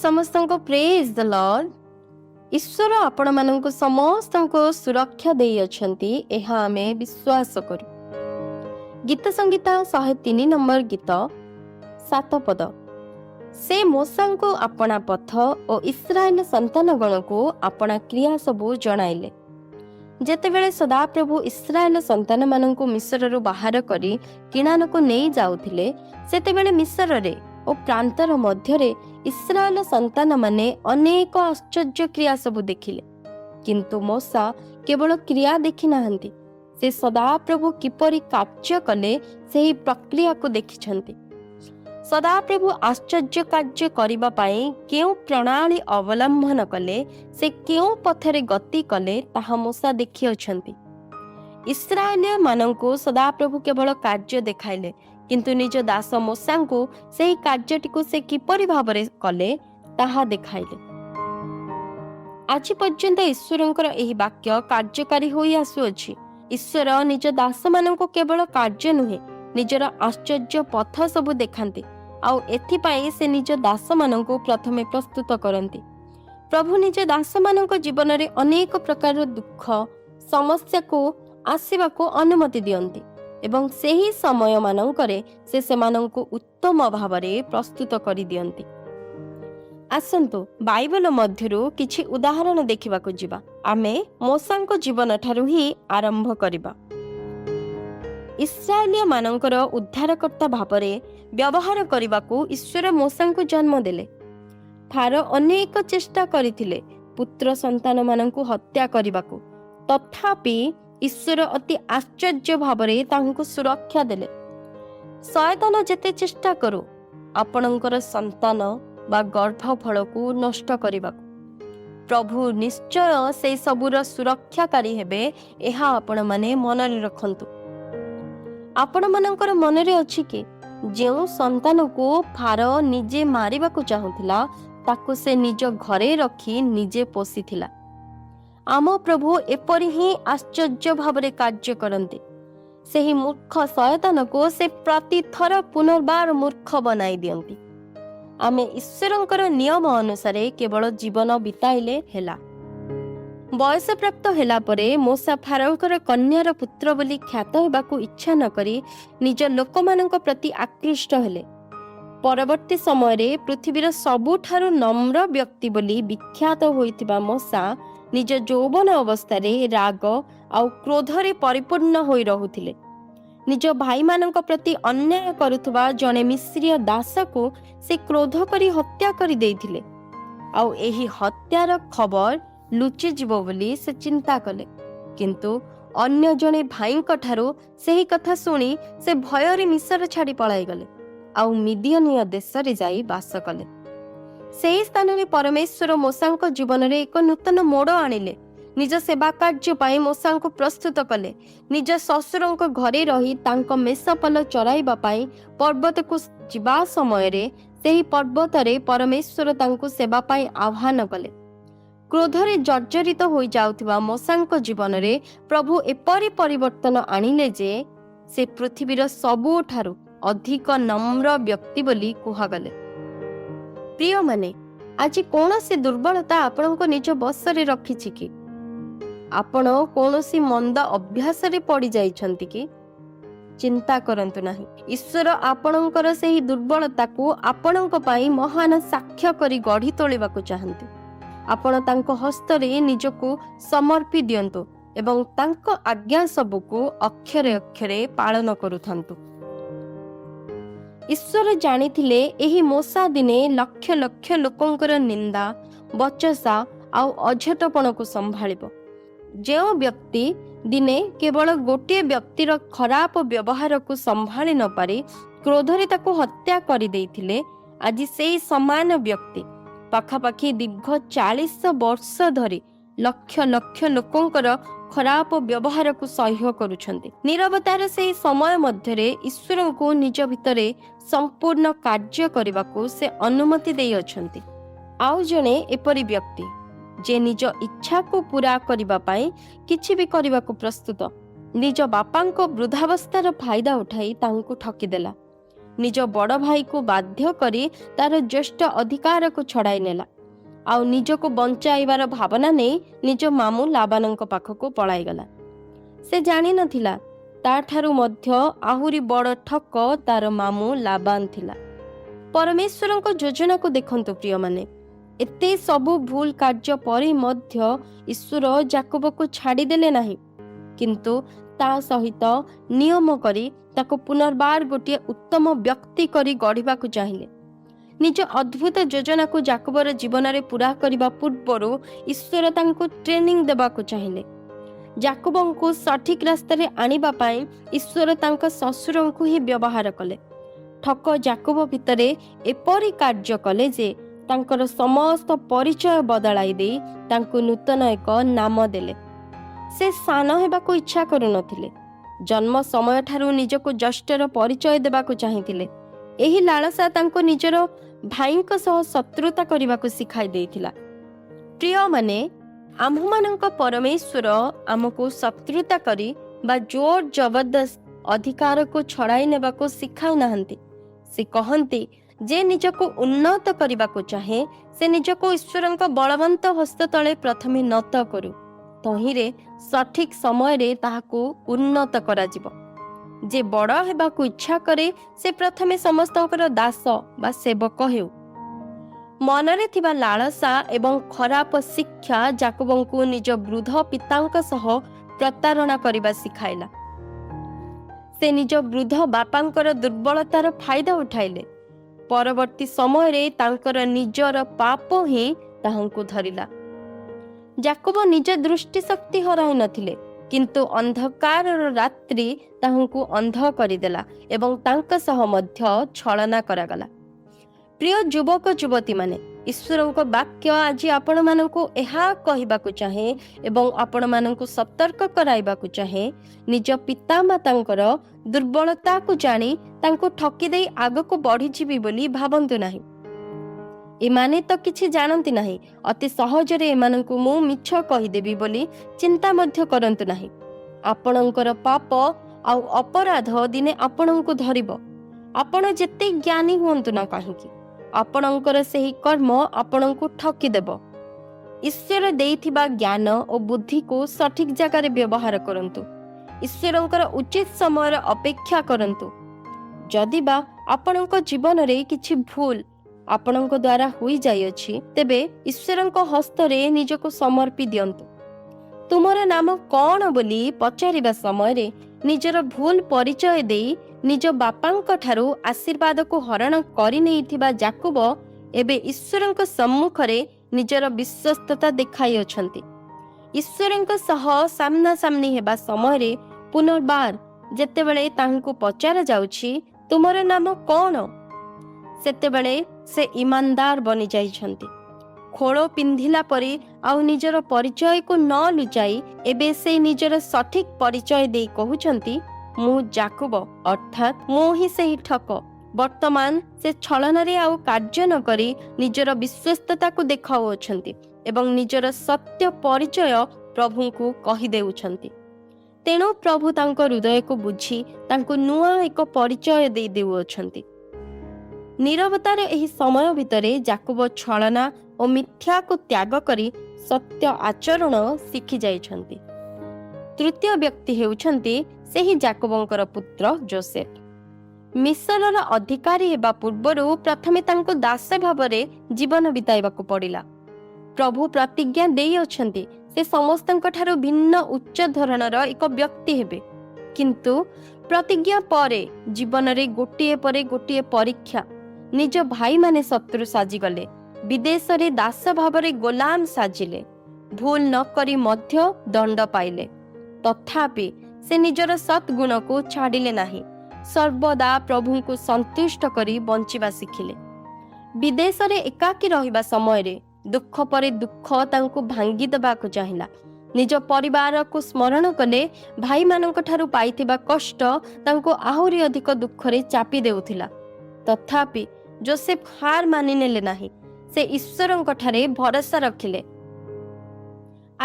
समस्त को praise the Lord. ईश्वर आपण मानक समस्त को सुरक्षा दे अछंती एहा हमें विश्वास करू। गीत संगीता 103 नंबर गीत 7 पद। से मूसा को अपना पथ और इस्राएल संतान गण को अपना क्रिया सबू जणाइले। जेतेबेले सदा प्रभु इस्राएल संतान मानक मिस्र बाहर करी किणान को नहीं जाउथिले, सेतेबेले मिस्र रे और प्रांतर मध्यरे इस्राएल संतान माने अनेक आश्चर्य क्रिया सबू देखिले, किंतु मूसा केवल क्रिया देखि नाहंती, से सदा प्रभु किपरि कार्य कले सेही प्रक्रिया को देखिछंती। सदा प्रभु आश्चर्य कार्य करिबा पाई केउ प्रणाली अवलंबन कले, से केउ पथरे गति कले ताहा मूसा देखि अछंती। इस्राएलिया मानंको सदा प्रभु केवल कार्य देखाइले, किंतु निज दास मूसा को सेही कार्यटिको से किपरि भाबरे कले ताहा देखाइले। आज पर्यंत ईश्वरंकर एही वाक्य कार्यकारी होई आसुअछि। ईश्वर निज दास मानंको केवल कार्य नुहे, निजर आश्चर्य पथ सबु देखांती, आउ एथिपाई से निज दास मानंको प्रथमे प्रस्तुत करंती। प्रभु निज दास मानंको जीवन रे अनेक प्रकार दुख समस्या को आसीबा को अनुमति दियंती एवं सेही समय मानंकरे से सेमानंको उत्तम भावरे प्रस्तुत करि दियंती। आसंतु बाइबल मध्यरु किछि उदाहरण देखिबाकू जिबा। आमे मूसांको जीवन ठारू ही आरंभ करिबा। इस्राएलिया मानंकर उद्धारकर्ता भावरे व्यवहार करिबाकू ईश्वर मूसांको जन्म देले। फारो अनेक चेष्टा करिथिले पुत्र संतान मानंकू हत्या करिबाकू, तथापि ईश्वर अति आश्चर्य भावरे तांको सुरक्षा देले। शयतान जेते चेष्टा करू आपणकर संतान बा गर्भफल को नष्ट करिबाकू, प्रभु निश्चय से सबुर सुरक्षाकारी हेबे, एहा आपण माने मनरे रखंतु। आपण मानकर मनरे अछि कि जेउ संतान को फारो निजे मारिबाकू चाहुथिला ताकू से निज घरे रखी निजे पोषिथिला। आम प्रभु एपरि ही आश्चर्य भावरे कार्य करंती। सेही मूर्ख शयतान को से प्रति थर पुनर्बार मूर्ख बनाई दियंती। आमे ईश्वरंकर नियम अनुसार केवल जीवन बिताइले हेला। बयस प्राप्त हेला परे मूसा फारोंकर कन्यार पुत्र बोली ख्यात हेबाकू इच्छा न करी निज लोकमानंक प्रति आकृष्ट हेले। परवर्ती समय रे पृथ्वीर सबुठारु नम्र व्यक्ति बोली विख्यात होइतिबा मूसा निज यौवन अवस्था राग आउ क्रोध रे परिपूर्ण होई रहुथिले। निज भाई मानक प्रति अन्याय करुथबा जने मिस्रीय दास को से क्रोध करी हत्या करी देइथिले, आउ एही हत्यार खबर लुचि जीवो बोली से चिंता कले, किंतु अन्य जने भाईंक ठारू सेही कथा सुनी से भयरे मिस्र छाड़ी पळाई गले, आउ मिदियनीय देश रे जाई बास कले। सेही स्थान रे परमेश्वर मूसांक जीवन रे एक नूतन मोड़ आनिले। निज सेवा कार्य पाई मूसांक प्रस्तुत कले। निज ससुरंक घरे रही तांक मेषपल चराइबा पाई पर्वत को जिबा समय रे सेही पर्वत रे परमेश्वर तांको सेवा पाई आह्वान कले। क्रोध रे जर्जरित होई जाउथिबा मूसांक जीवन रे प्रभु एपरि परिवर्तन आनिले जे से पृथ्वीर सबुठारु अधिक नम्र व्यक्ति बोली कुहागले। प्रिय माने, आज कौनसी दुर्बलता आपनको निज बस रे रखिछि कि? आपण कौनसी मंद अभ्यास रे पड़ी जाइछंती कि? चिंता करंतु नाही। ईश्वर आपणकर सेही दुर्बलता को आपणक पाई महान साक्ष्य करी गढ़ी तोलिबाकू चाहंती। आपण तांको हस्त रे निजको समर्पी दियंतु एवं तांको आज्ञा सबको अक्षरे अक्षरे पालन करूथंतु। ईश्वर जानिथिले एही मूसा दिने लक्ष लक्ष लोकंकर निंदा बचसा आउ अझटपण को संभाळिबो। जेउ व्यक्ति दिने केवल गोटे व्यक्तिर खराब व्यवहार को संभाली न पारी क्रोधरे ताको हत्या करि देइथिले, आज सेही समान व्यक्ति पाखापाखि दीर्घ 40 वर्ष धरी लक्ष लक्ष लोकंकर खराब व्यवहार को सह्य करुछंती। निरवतार से समय मध्यरे ईश्वर को निज भितरे संपूर्ण कार्य करबाकू से अनुमति देई अछंती। आउ जने एपरि व्यक्ति जे निज इच्छा को पूरा करिबा पाई किछि भी करिबाकू प्रस्तुत, निज बापांको वृद्धावस्थार फायदा उठाई तांको ठकी देला। ନିଜ ବଡ଼ ଭାଇକୁ ବାଧ୍ୟ କରି ତାର ଜ୍ୟେଷ୍ଠ ଅଧିକାରକୁ ଛଡ଼ାଇ ନେଲା ଆଉ ନିଜକୁ ବଞ୍ଚାଇବାର ଭାବନା ନେଇ ନିଜ ମାମୁଁ ଲାବାନଙ୍କ ପାଖକୁ ପଳାଇଗଲା। ସେ ଜାଣିନଥିଲା ତାଠାରୁ ମଧ୍ୟ ଆହୁରି ବଡ଼ ଠକ ତାର ମାମୁଁ ଲାବାନ ଥିଲା। ପରମେଶ୍ୱରଙ୍କ ଯୋଜନାକୁ ଦେଖନ୍ତୁ ପ୍ରିୟମାନେ, ଏତେ ସବୁ ଭୁଲ କାର୍ଯ୍ୟ ପରେ ମଧ୍ୟ ଈଶ୍ୱର ଯାକୋବକୁ ଛାଡ଼ିଦେଲେ ନାହିଁ, କିନ୍ତୁ ତା ସହିତ ନିୟମ କରି ତାକୁ ପୁନର୍ବାର ଗୋଟିଏ ଉତ୍ତମ ବ୍ୟକ୍ତି କରି ଗଢ଼ିବାକୁ ଚାହିଁଲେ। ନିଜ ଅଦ୍ଭୁତ ଯୋଜନାକୁ ଯାକୋବର ଜୀବନରେ ପୂରା କରିବା ପୂର୍ବରୁ ଈଶ୍ୱର ତାଙ୍କୁ ଟ୍ରେନିଂ ଦେବାକୁ ଚାହିଁଲେ। ଯାକୋବଙ୍କୁ ସଠିକ୍ ରାସ୍ତାରେ ଆଣିବା ପାଇଁ ଈଶ୍ୱର ତାଙ୍କ ଶ୍ୱଶୁରଙ୍କୁ ହିଁ ବ୍ୟବହାର କଲେ। ଠକ ଯାକୋବ ଭିତରେ ଏପରି କାର୍ଯ୍ୟ କଲେ ଯେ ତାଙ୍କର ସମସ୍ତ ପରିଚୟ ବଦଳାଇ ଦେଇ ତାଙ୍କୁ ନୂତନ ଏକ ନାମ ଦେଲେ। ସେ ସାନ ହେବାକୁ ଇଚ୍ଛା କରୁନଥିଲେ। ଜନ୍ମ ସମୟଠାରୁ ନିଜକୁ ଜ୍ୟେଷ୍ଠର ପରିଚୟ ଦେବାକୁ ଚାହିଁଥିଲେ। ଏହି ଲାଳସା ତାଙ୍କୁ ନିଜର ଭାଇଙ୍କ ସହ ଶତ୍ରୁତା କରିବାକୁ ଶିଖାଇ ଦେଇଥିଲା। ପ୍ରିୟମାନେ, ଆମ୍ଭମାନଙ୍କ ପରମେଶ୍ୱର ଆମକୁ ଶତ୍ରୁତା କରି ବା ଜୋର ଜବରଦସ୍ତ ଅଧିକାରକୁ ଛଡ଼ାଇ ନେବାକୁ ଶିଖାଉ ନାହାନ୍ତି। ସେ କହନ୍ତି ଯେ ନିଜକୁ ଉନ୍ନତ କରିବାକୁ ଚାହେଁ ସେ ନିଜକୁ ଈଶ୍ୱରଙ୍କ ବଳବନ୍ତ ହସ୍ତ ତଳେ ପ୍ରଥମେ ନତ କରୁ, ତହିଁରେ ସଠିକ୍ ସମୟରେ ତାହାକୁ ଉନ୍ନତ କରାଯିବ। ଯେ ବଡ଼ ହେବାକୁ ଇଚ୍ଛା କରେ ସେ ପ୍ରଥମେ ସମସ୍ତଙ୍କର ଦାସ ବା ସେବକ ହେଉ। ମନରେ ଥିବା ଲାଳସା ଏବଂ ଖରାପ ଶିକ୍ଷା ଯାକୋବଙ୍କୁ ନିଜ ବୃଦ୍ଧ ପିତାଙ୍କ ସହ ପ୍ରତାରଣା କରିବା ଶିଖାଇଲା। ସେ ନିଜ ବୃଦ୍ଧ ବାପାଙ୍କର ଦୁର୍ବଳତାର ଫାଇଦା ଉଠାଇଲେ। ପରବର୍ତ୍ତୀ ସମୟରେ ତାଙ୍କର ନିଜର ପାପ ହିଁ ତାହାଙ୍କୁ ଧରିଲା। ଯାକୋବ ନିଜ ଦୃଷ୍ଟି ଶକ୍ତି ହରାଇ ନଥିଲେ, କିନ୍ତୁ ଅନ୍ଧକାରର ରାତ୍ରି ତାହାଙ୍କୁ ଅନ୍ଧ କରିଦେଲା ଏବଂ ତାଙ୍କ ସହ ମଧ୍ୟ ଛଳନା କରାଗଲା। ପ୍ରିୟ ଯୁବକ ଯୁବତୀମାନେ, ଈଶ୍ୱରଙ୍କ ବାକ୍ୟ ଆଜି ଆପଣମାନଙ୍କୁ ଏହା କହିବାକୁ ଚାହେଁ ଏବଂ ଆପଣମାନଙ୍କୁ ସତର୍କ କରାଇବାକୁ ଚାହେଁ, ନିଜ ପିତାମାତାଙ୍କର ଦୁର୍ବଳତାକୁ ଜାଣି ତାଙ୍କୁ ଠକି ଦେଇ ଆଗକୁ ବଢ଼ିଯିବି ବୋଲି ଭାବନ୍ତୁ ନାହିଁ। ଏମାନେ ତ କିଛି ଜାଣନ୍ତି ନାହିଁ, ଅତି ସହଜରେ ଏମାନଙ୍କୁ ମୁଁ ମିଛ କହିଦେବି ବୋଲି ଚିନ୍ତା ମଧ୍ୟ କରନ୍ତୁ ନାହିଁ। ଆପଣଙ୍କର ପାପ ଆଉ ଅପରାଧ ଦିନେ ଆପଣଙ୍କୁ ଧରିବ। ଆପଣ ଯେତେ ଜ୍ଞାନୀ ହୁଅନ୍ତୁ ନା କାହିଁକି, ଆପଣଙ୍କର ସେହି କର୍ମ ଆପଣଙ୍କୁ ଠକିଦେବ। ଈଶ୍ୱର ଦେଇଥିବା ଜ୍ଞାନ ଓ ବୁଦ୍ଧିକୁ ସଠିକ୍ ଜାଗାରେ ବ୍ୟବହାର କରନ୍ତୁ। ଈଶ୍ୱରଙ୍କର ଉଚିତ ସମୟର ଅପେକ୍ଷା କରନ୍ତୁ। ଯଦିବା ଆପଣଙ୍କ ଜୀବନରେ କିଛି ଭୁଲ ଆପଣଙ୍କ ଦ୍ୱାରା ହୋଇଯାଇଅଛି, ତେବେ ଈଶ୍ୱରଙ୍କ ହସ୍ତରେ ନିଜକୁ ସମର୍ପି ଦିଅନ୍ତୁ। ତୁମର ନାମ କ'ଣ ବୋଲି ପଚାରିବା ସମୟରେ ନିଜର ଭୁଲ ପରିଚୟ ଦେଇ ନିଜ ବାପାଙ୍କ ଠାରୁ ଆଶୀର୍ବାଦକୁ ହରଣ କରିନେଇଥିବା ଯାକୋବ ଏବେ ଈଶ୍ୱରଙ୍କ ସମ୍ମୁଖରେ ନିଜର ବିଶ୍ୱସ୍ତତା ଦେଖାଇଅଛନ୍ତି। ଈଶ୍ୱରଙ୍କ ସହ ସାମ୍ନାସାମ୍ନି ହେବା ସମୟରେ ପୁନର୍ବାର ଯେତେବେଳେ ତାଙ୍କୁ ପଚରା ଯାଉଛି ତୁମର ନାମ କ'ଣ, ସେତେବେଳେ ସେ ଇମାନଦାର ବନିଯାଇଛନ୍ତି। ଖୋଳ ପିନ୍ଧିଲା ପରି ଆଉ ନିଜର ପରିଚୟକୁ ନ ଲୁଚାଇ ଏବେ ସେ ନିଜର ସଠିକ୍ ପରିଚୟ ଦେଇ କହୁଛନ୍ତି, ମୁଁ ଯାକୋବ, ଅର୍ଥାତ୍ ମୁଁ ହିଁ ସେହି ଠକ। ବର୍ତ୍ତମାନ ସେ ଛଳନାରେ ଆଉ କାର୍ଯ୍ୟ ନ କରି ନିଜର ବିଶ୍ୱସ୍ତତାକୁ ଦେଖାଉଅଛନ୍ତି ଏବଂ ନିଜର ସତ୍ୟ ପରିଚୟ ପ୍ରଭୁଙ୍କୁ କହିଦେଉଛନ୍ତି। ତେଣୁ ପ୍ରଭୁ ତାଙ୍କ ହୃଦୟକୁ ବୁଝି ତାଙ୍କୁ ନୂଆ ଏକ ପରିଚୟ ଦେଇ ଦେଉଅଛନ୍ତି। ନୀରବତାର ଏହି ସମୟ ଭିତରେ ଯାକୋବ ଛଳନା ଓ ମିଥ୍ୟାକୁ ତ୍ୟାଗ କରି ସତ୍ୟ ଆଚରଣ ଶିଖି ଯାଇଛନ୍ତି। ତୃତୀୟ ବ୍ୟକ୍ତି ହେଉଛନ୍ତି ସେହି ଯାକୋବଙ୍କର ପୁତ୍ର ଯୋସେଫ। ମିଶରର ଅଧିକାରୀ ହେବା ପୂର୍ବରୁ ପ୍ରଥମେ ତାଙ୍କୁ ଦାସ ଭାବରେ ଜୀବନ ବିତାଇବାକୁ ପଡ଼ିଲା। ପ୍ରଭୁ ପ୍ରତିଜ୍ଞା ଦେଇଅଛନ୍ତି ସେ ସମସ୍ତଙ୍କ ଠାରୁ ଭିନ୍ନ ଉଚ୍ଚ ଧରଣର ଏକ ବ୍ୟକ୍ତି ହେବେ, କିନ୍ତୁ ପ୍ରତିଜ୍ଞା ପରେ ଜୀବନରେ ଗୋଟିଏ ପରେ ଗୋଟିଏ ପରୀକ୍ଷା। ନିଜ ଭାଇମାନେ ଶତ୍ରୁ ସାଜିଗଲେ, ବିଦେଶରେ ଦାସ ଭାବରେ ଗୋଲାମ ସାଜିଲେ, ଭୁଲ ନ କରି ମଧ୍ୟ ଦଣ୍ଡ ପାଇଲେ। ତଥାପି ସେ ନିଜର ସଦ୍ଗୁଣକୁ ଛାଡ଼ିଲେ ନାହିଁ, ସର୍ବଦା ପ୍ରଭୁଙ୍କୁ ସନ୍ତୁଷ୍ଟ କରି ବଞ୍ଚିବା ଶିଖିଲେ। ବିଦେଶରେ ଏକାକୀ ରହିବା ସମୟରେ ଦୁଃଖ ପରେ ଦୁଃଖ ତାଙ୍କୁ ଭାଙ୍ଗି ଦେବାକୁ ଚାହିଁଲା। ନିଜ ପରିବାରକୁ ସ୍ମରଣ କଲେ ଭାଇମାନଙ୍କ ଠାରୁ ପାଇଥିବା କଷ୍ଟ ତାଙ୍କୁ ଆହୁରି ଅଧିକ ଦୁଃଖରେ ଚାପି ଦେଉଥିଲା। ତଥାପି ଯୋସେଫ ହାର ମାନିନେଲେ ନାହିଁ, ସେ ଈଶ୍ୱରଙ୍କ ଠାରେ ଭରସା ରଖିଲେ।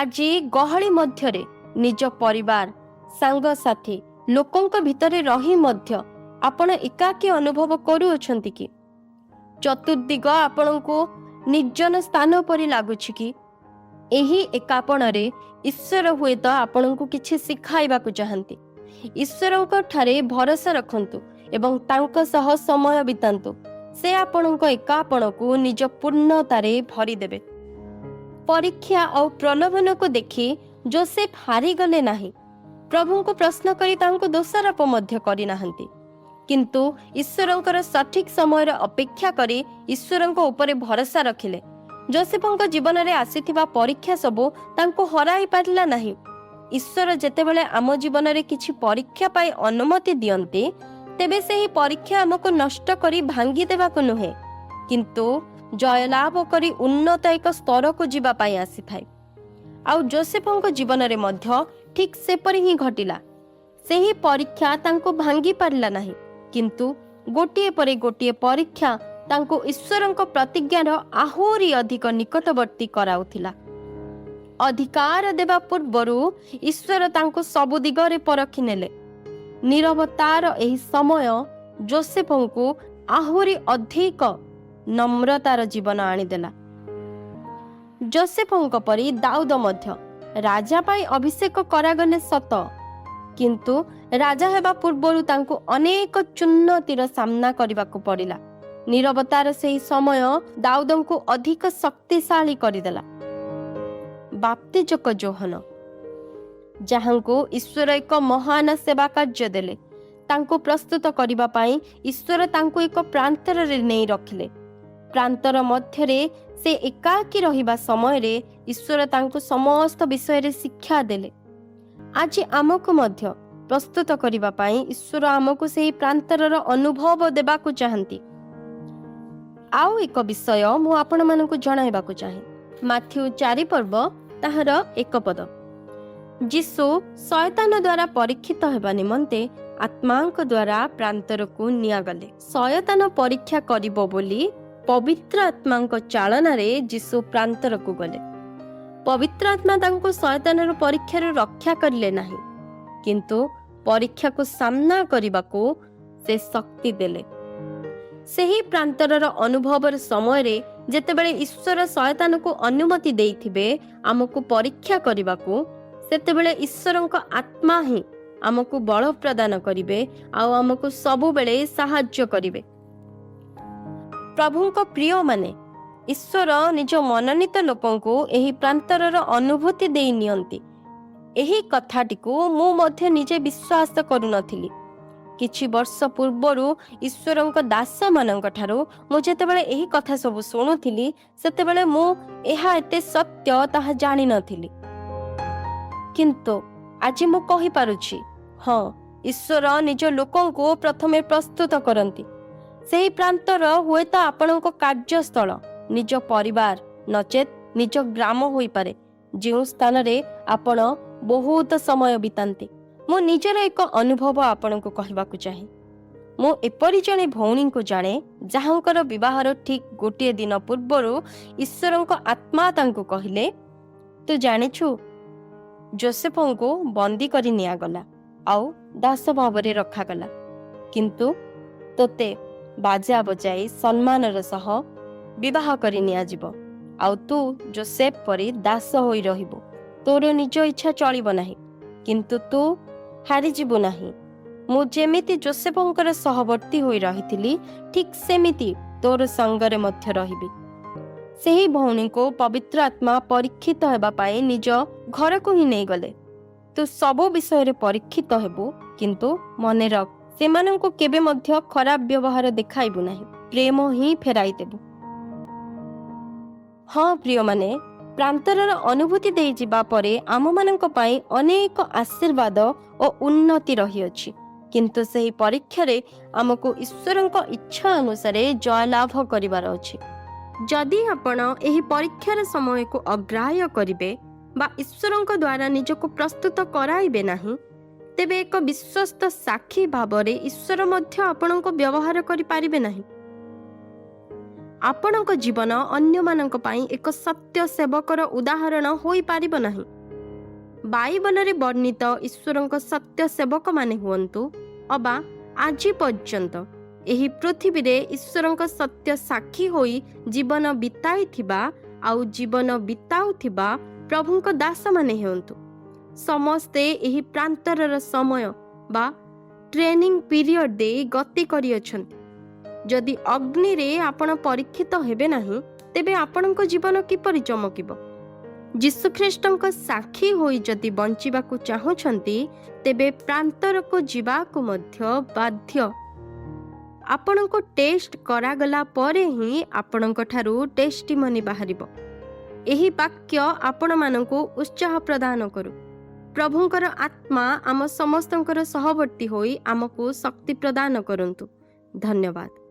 ଆଜି ଗହଳି ମଧ୍ୟରେ ନିଜ ପରିବାର, ସାଙ୍ଗସାଥି, ଲୋକଙ୍କ ଭିତରେ ରହି ମଧ୍ୟ ଆପଣ ଏକାକୀ ଅନୁଭବ କରୁଅଛନ୍ତି କି? ଚତୁର୍ଦିଗ ଆପଣଙ୍କୁ ନିର୍ଜନ ସ୍ଥାନ ପରି ଲାଗୁଛି କି? ଏହି ଏକାପଣରେ ଈଶ୍ୱର ହୁଏତ ଆପଣଙ୍କୁ କିଛି ଶିଖାଇବାକୁ ଚାହାନ୍ତି। ଈଶ୍ୱରଙ୍କ ଠାରେ ଭରସା ରଖନ୍ତୁ ଏବଂ ତାଙ୍କ ସହ ସମୟ ବିତାନ୍ତୁ। ସେ ଆପଣଙ୍କ ଏକାପଣକୁ ନିଜ ପୂର୍ଣ୍ଣତାରେ ଭରିଦେବେ। ପରୀକ୍ଷା ଆଉ ପ୍ରଲୋଭନକୁ ଦେଖି ଯୋସେଫ ହାରିଗଲେ ନାହିଁ। ପ୍ରଭୁଙ୍କୁ ପ୍ରଶ୍ନ କରି ତାଙ୍କୁ ଦୋଷାରୋପ ମଧ୍ୟ କରିନାହାନ୍ତି, କିନ୍ତୁ ଈଶ୍ୱରଙ୍କର ସଠିକ୍ ସମୟର ଅପେକ୍ଷା କରି ଈଶ୍ୱରଙ୍କ ଉପରେ ଭରସା ରଖିଲେ। ଯୋସେଫଙ୍କ ଜୀବନରେ ଆସିଥିବା ପରୀକ୍ଷା ସବୁ ତାଙ୍କୁ ହରାଇ ପାରିଲା ନାହିଁ। ଈଶ୍ୱର ଯେତେବେଳେ ଆମ ଜୀବନରେ କିଛି ପରୀକ୍ଷା ପାଇଁ ଅନୁମତି ଦିଅନ୍ତି, ତେବେ ସେହି ପରୀକ୍ଷା ଆମକୁ ନଷ୍ଟ କରି ଭାଙ୍ଗି ଦେବାକୁ ନୁହେଁ, କିନ୍ତୁ ଜୟଲାଭ କରି ଉନ୍ନତ ଏକ ସ୍ତରକୁ ଯିବା ପାଇଁ ଆସିଥାଏ। ଆଉ ଯୋସେଫଙ୍କ ଜୀବନରେ ମଧ୍ୟ ଠିକ୍ ସେପରି ହିଁ ଘଟିଲା। ସେହି ପରୀକ୍ଷା ତାଙ୍କୁ ଭାଙ୍ଗି ପାରିଲା ନାହିଁ, କିନ୍ତୁ ଗୋଟିଏ ପରେ ଗୋଟିଏ ପରୀକ୍ଷା ତାଙ୍କୁ ଈଶ୍ୱରଙ୍କ ପ୍ରତିଜ୍ଞାର ଆହୁରି ଅଧିକ ନିକଟବର୍ତ୍ତୀ କରାଉଥିଲା। ଅଧିକାର ଦେବା ପୂର୍ବରୁ ଈଶ୍ୱର ତାଙ୍କୁ ସବୁ ଦିଗରେ ପରଖି ନେଲେ। ନୀରବତାର ଏହି ସମୟ ଯୋସେଫଙ୍କୁ ଆହୁରି ଅଧିକ ନମ୍ରତାର ଜୀବନ ଆଣିଦେଲା। ଯୋସେଫଙ୍କ ପରି ଦାଉଦ ମଧ୍ୟ ରାଜା ପାଇଁ ଅଭିଷେକ କରାଗଲେ ସତ, କିନ୍ତୁ ରାଜା ହେବା ପୂର୍ବରୁ ତାଙ୍କୁ ଅନେକ ଚୁନ୍ନତିର ସାମ୍ନା କରିବାକୁ ପଡ଼ିଲା। ନୀରବତାର ସେହି ସମୟ ଦାଉଦଙ୍କୁ ଅଧିକ ଶକ୍ତିଶାଳୀ କରିଦେଲା। ବାପ୍ତିଜକ ଯୋହନ, ଯାହାଙ୍କୁ ଈଶ୍ୱର ଏକ ମହାନ ସେବା କାର୍ଯ୍ୟ ଦେଲେ, ତାଙ୍କୁ ପ୍ରସ୍ତୁତ କରିବା ପାଇଁ ଈଶ୍ୱର ତାଙ୍କୁ ଏକ ପ୍ରାନ୍ତରରେ ନେଇ ରଖିଲେ। ପ୍ରାନ୍ତର ମଧ୍ୟରେ ସେ ଏକାକୀ ରହିବା ସମୟରେ ଈଶ୍ୱର ତାଙ୍କୁ ସମସ୍ତ ବିଷୟରେ ଶିକ୍ଷା ଦେଲେ। ଆଜି ଆମକୁ ମଧ୍ୟ ପ୍ରସ୍ତୁତ କରିବା ପାଇଁ ଈଶ୍ୱର ଆମକୁ ସେହି ପ୍ରାନ୍ତରର ଅନୁଭବ ଦେବାକୁ ଚାହାନ୍ତି। ଆଉ ଏକ ବିଷୟ ମୁଁ ଆପଣମାନଙ୍କୁ ଜଣାଇବାକୁ ଚାହେଁ। ମାଥ୍ୟୁ 4 ପର୍ବ ତାହାର 1 ପଦ। ଯୀଶୁ ଶୟତାନ ଦ୍ୱାରା ପରୀକ୍ଷିତ ହେବା ନିମନ୍ତେ ଆତ୍ମାଙ୍କ ଦ୍ୱାରା ପ୍ରାନ୍ତରକୁ ନିଆଗଲେ। ଶୟତାନ ପରୀକ୍ଷା କରିବ ବୋଲି ପବିତ୍ର ଆତ୍ମାଙ୍କ ଚାଳନାରେ ଯୀଶୁ ପ୍ରାନ୍ତରକୁ ଗଲେ। ପବିତ୍ର ଆତ୍ମା ତାଙ୍କୁ ଶୟତାନର ପରୀକ୍ଷାରୁ ରକ୍ଷା କରିଲେ ନାହିଁ, କିନ୍ତୁ ପରୀକ୍ଷାକୁ ସାମ୍ନା କରିବାକୁ ସେ ଶକ୍ତି ଦେଲେ। ସେହି ପ୍ରାନ୍ତରର ଅନୁଭବର ସମୟରେ ଯେତେବେଳେ ଈଶ୍ୱର ଶୟତାନକୁ ଅନୁମତି ଦେଇଥିବେ ଆମକୁ ପରୀକ୍ଷା କରିବାକୁ, ସେତେବେଳେ ଈଶ୍ୱରଙ୍କ ଆତ୍ମା ହିଁ ଆମକୁ ବଳ ପ୍ରଦାନ କରିବେ ଆଉ ଆମକୁ ସବୁବେଳେ ସାହାଯ୍ୟ କରିବେ। ପ୍ରଭୁଙ୍କ ପ୍ରିୟମାନେ, ଈଶ୍ୱର ନିଜ ମନୋନୀତ ଲୋକଙ୍କୁ ଏହି ପ୍ରାନ୍ତରର ଅନୁଭୂତି ଦେଇ ନିଅନ୍ତି। ଏହି କଥାଟିକୁ ମୁଁ ମଧ୍ୟ ନିଜେ ବିଶ୍ୱାସ କରୁନଥିଲି। କିଛି ବର୍ଷ ପୂର୍ବରୁ ଈଶ୍ୱରଙ୍କ ଦାସମାନଙ୍କ ଠାରୁ ମୁଁ ଯେତେବେଳେ ଏହି କଥା ସବୁ ଶୁଣୁଥିଲି, ସେତେବେଳେ ମୁଁ ଏହା ଏତେ ସତ୍ୟ ତାହା ଜାଣିନଥିଲି। କିନ୍ତୁ ଆଜି ମୁଁ କହିପାରୁଛି, ହଁ, ଈଶ୍ୱର ନିଜ ଲୋକଙ୍କୁ ପ୍ରଥମେ ପ୍ରସ୍ତୁତ କରନ୍ତି। ସେହି ପ୍ରାନ୍ତର ହୁଏତ ଆପଣଙ୍କ କାର୍ଯ୍ୟସ୍ଥଳ, ନିଜ ପରିବାର, ନଚେତ୍ ନିଜ ଗ୍ରାମ ହୋଇପାରେ, ଯେଉଁ ସ୍ଥାନରେ ଆପଣ ବହୁତ ସମୟ ବିତାନ୍ତି। ମୁଁ ନିଜର ଏକ ଅନୁଭବ ଆପଣଙ୍କୁ କହିବାକୁ ଚାହେଁ। ମୁଁ ଏପରି ଜଣେ ଭଉଣୀଙ୍କୁ ଜାଣେ, ଯାହାଙ୍କର ବିବାହର ଠିକ୍ ଗୋଟିଏ ଦିନ ପୂର୍ବରୁ ଈଶ୍ୱରଙ୍କ ଆତ୍ମା ତାଙ୍କୁ କହିଲେ, ତୁ ଜାଣିଛୁ, ଯୋସେଫଙ୍କୁ ବନ୍ଦୀ କରି ନିଆଗଲା ଆଉ ଦାସ ଭାବରେ ରଖାଗଲା, କିନ୍ତୁ ତୋତେ ବାଜା ବଜାଇ ସମ୍ମାନର ସହ ବିବାହ କରି ନିଆଯିବ ଆଉ ତୁ ଯୋସେଫ ପରି ଦାସ ହୋଇ ରହିବୁ। ତୋର ନିଜ ଇଚ୍ଛା ଚଳିବ ନାହିଁ, କିନ୍ତୁ ତୁ ହାରିଯିବୁ ନାହିଁ। ମୁଁ ଯେମିତି ଯୋସେଫଙ୍କର ସହବର୍ତ୍ତୀ ହୋଇ ରହିଥିଲି, ଠିକ୍ ସେମିତି ତୋର ସଙ୍ଗରେ ମଧ୍ୟ ରହିବି। ସେହି ଭଉଣୀଙ୍କୁ ପବିତ୍ର ଆତ୍ମା ପରୀକ୍ଷିତ ହେବା ପାଇଁ ନିଜ ଘରକୁ ହିଁ ନେଇଗଲେ। ତୁ ସବୁ ବିଷୟରେ ପରୀକ୍ଷିତ ହେବୁ, କିନ୍ତୁ ମନେ ରଖ, ସେମାନଙ୍କୁ କେବେ ମଧ୍ୟ ଖରାପ ବ୍ୟବହାର ଦେଖାଇବୁ ନାହିଁ, ପ୍ରେମ ହିଁ ଫେରାଇ ଦେବୁ। ହଁ ପ୍ରିୟମାନେ, ପ୍ରାନ୍ତରର ଅନୁଭୂତି ଦେଇ ଯିବା ପରେ ଆମମାନଙ୍କ ପାଇଁ ଅନେକ ଆଶୀର୍ବାଦ ଓ ଉନ୍ନତି ରହିଅଛି, କିନ୍ତୁ ସେହି ପରୀକ୍ଷାରେ ଆମକୁ ଈଶ୍ୱରଙ୍କ ଇଚ୍ଛା ଅନୁସାରେ ଜୟଲାଭ କରିବାର ଅଛି। ଯଦି ଆପଣ ଏହି ପରୀକ୍ଷାର ସମୟକୁ ଅଗ୍ରାହ୍ୟ କରିବେ ବା ଈଶ୍ୱରଙ୍କ ଦ୍ୱାରା ନିଜକୁ ପ୍ରସ୍ତୁତ କରାଇବେ ନାହିଁ, ତେବେ ଏକ ବିଶ୍ୱସ୍ତ ସାକ୍ଷୀ ଭାବରେ ଈଶ୍ୱର ମଧ୍ୟ ଆପଣଙ୍କୁ ବ୍ୟବହାର କରିପାରିବେ ନାହିଁ। ଆପଣଙ୍କ ଜୀବନ ଅନ୍ୟମାନଙ୍କ ପାଇଁ ଏକ ସତ୍ୟ ସେବକର ଉଦାହରଣ ହୋଇପାରିବ ନାହିଁ। ବାଇବଲରେ ବର୍ଣ୍ଣିତ ଈଶ୍ୱରଙ୍କ ସତ୍ୟ ସେବକମାନେ ହୁଅନ୍ତୁ ଅବା ଆଜି ପର୍ଯ୍ୟନ୍ତ ଏହି ପୃଥିବୀରେ ଈଶ୍ୱରଙ୍କ ସତ୍ୟ ସାକ୍ଷୀ ହୋଇ ଜୀବନ ବିତାଇଥିବା ଆଉ ଜୀବନ ବିତାଉଥିବା ପ୍ରଭୁଙ୍କ ଦାସମାନେ ହୁଅନ୍ତୁ। ସମସ୍ତେ ଏହି ପ୍ରାନ୍ତରର ସମୟ ବା ଟ୍ରେନିଂ ପିରିୟଡ଼ ଦେଇ ଗତି କରିଅଛନ୍ତି। ଯଦି ଅଗ୍ନିରେ ଆପଣ ପରୀକ୍ଷିତ ହେବେ ନାହିଁ, ତେବେ ଆପଣଙ୍କ ଜୀବନ କିପରି ଚମକିବ? ଯୀଶୁଖ୍ରୀଷ୍ଟଙ୍କ ସାକ୍ଷୀ ହୋଇ ଯଦି ବଞ୍ଚିବାକୁ ଚାହୁଁଛନ୍ତି, ତେବେ ପ୍ରାନ୍ତରକୁ ଯିବାକୁ ମଧ୍ୟ ବାଧ୍ୟ। ଆପଣଙ୍କୁ ଟେଷ୍ଟ କରାଗଲା ପରେ ହିଁ ଆପଣଙ୍କ ଠାରୁ ଟେଷ୍ଟିମନି ବାହାରିବ। ଏହି ବାକ୍ୟ ଆପଣମାନଙ୍କୁ ଉତ୍ସାହ ପ୍ରଦାନ କରୁ। ପ୍ରଭୁଙ୍କର ଆତ୍ମା ଆମ ସମସ୍ତଙ୍କର ସହବର୍ତ୍ତୀ ହୋଇ ଆମକୁ ଶକ୍ତି ପ୍ରଦାନ କରନ୍ତୁ। ଧନ୍ୟବାଦ।